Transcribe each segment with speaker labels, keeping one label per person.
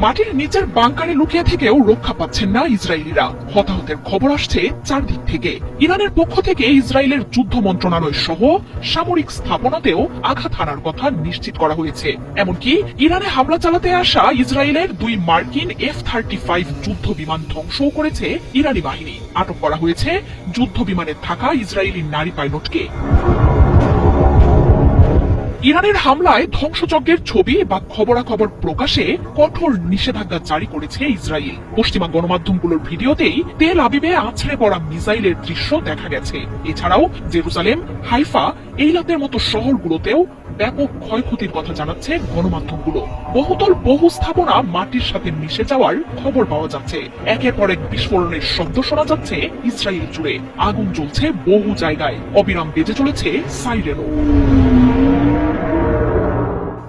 Speaker 1: মাটির নিচের বাংকারে লুকিয়ে থেকেও রক্ষা পাচ্ছেন না ইসরায়েলিরা। হতাহতের খবর আসছে চারদিক থেকে। ইরানের পক্ষ থেকে ইসরায়েলের যুদ্ধ মন্ত্রণালয় সহ সামরিক স্থাপনাতেও আঘাত হানার কথা নিশ্চিত করা হয়েছে। এমনকি ইরানে হামলা চালাতে আসা ইসরায়েলের 2 মার্কিন F-35 যুদ্ধ বিমান ধ্বংসও করেছে ইরানি বাহিনী। আটক করা হয়েছে যুদ্ধ বিমানে থাকা ইসরায়েলি নারী পাইলটকে। ইরানের হামলায় ধ্বংসযজ্ঞের ছবি বা খবরাখবর প্রকাশে কঠোর নিষেধাজ্ঞা জারি করেছে ইসরায়েল। পশ্চিমা গণমাধ্যমগুলোর ভিডিওতেই তেল আবিবে আছড়ে পড়া মিসাইলের দৃশ্য দেখা গেছে। এছাড়াও জেরুজালেম, হাইফা, এইলাতের মতো শহরগুলোতেও ব্যাপক ক্ষয়ক্ষতির কথা জানাচ্ছে গণমাধ্যমগুলো। বহুতল বহু স্থাপনা মাটির সাথে মিশে যাওয়ার খবর পাওয়া যাচ্ছে। একের পর এক বিস্ফোরণের শব্দ শোনা যাচ্ছে ইসরায়েল জুড়ে। আগুন জ্বলছে বহু জায়গায়, অবিরাম বেজে চলেছে সাইরেনও।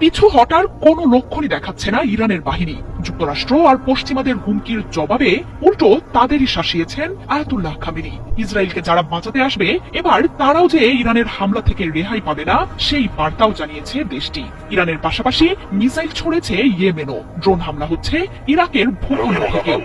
Speaker 1: পিছু হটার কোনো লক্ষণই দেখাচ্ছে না ইরানের বাহিনী। যুক্তরাষ্ট্র আর পশ্চিমাদের হুমকির জবাবে উল্টো তাদেরই শাসিয়েছেন আয়াতুল্লাহ খামেনি। ইসরায়েলকে যারা বাঁচাতে আসবে এবার তারাও যে ইরানের হামলা থেকে রেহাই পাবে না সেই বার্তাও জানিয়েছে দেশটি। ইরানের পাশাপাশি মিসাইল ছড়েছে ইয়েমেনও। ড্রোন হামলা হচ্ছে ইরাকের ভূখণ্ড থেকেও।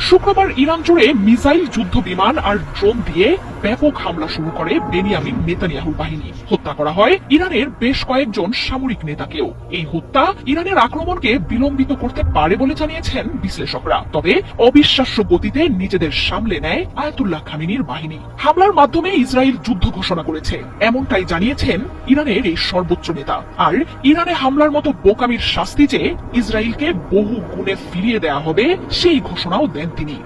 Speaker 1: শুক্রবার ইরান জুড়ে মিসাইল, যুদ্ধ বিমান আর ড্রোন দিয়ে ব্যাপক হামলা শুরু করে বেনিয়ামিন নেতানিয়াহুর বাহিনী। হত্যা করা হয় ইরানের বেশ কয়েকজন সামরিক নেতাকেও। এই হত্যা ইরানের আক্রমণকে বিলম্বিত করতে পারে বলে জানিয়েছেন বিশ্লেষকরা। তবে অবিশ্বাস্য গতিতে নিজেদের সামলে নেয় আয়াতুল্লাহ খামেনির বাহিনী। হামলার মাধ্যমে ইসরায়েল যুদ্ধ ঘোষণা করেছে, এমনটাই জানিয়েছেন ইরানের এই সর্বোচ্চ নেতা। আর ইরানে হামলার মতো বোকামির শাস্তি যে ইসরায়েলকে বহু গুণে ফিরিয়ে দেয়া হবে সেই ঘোষণাও দেন তিনি।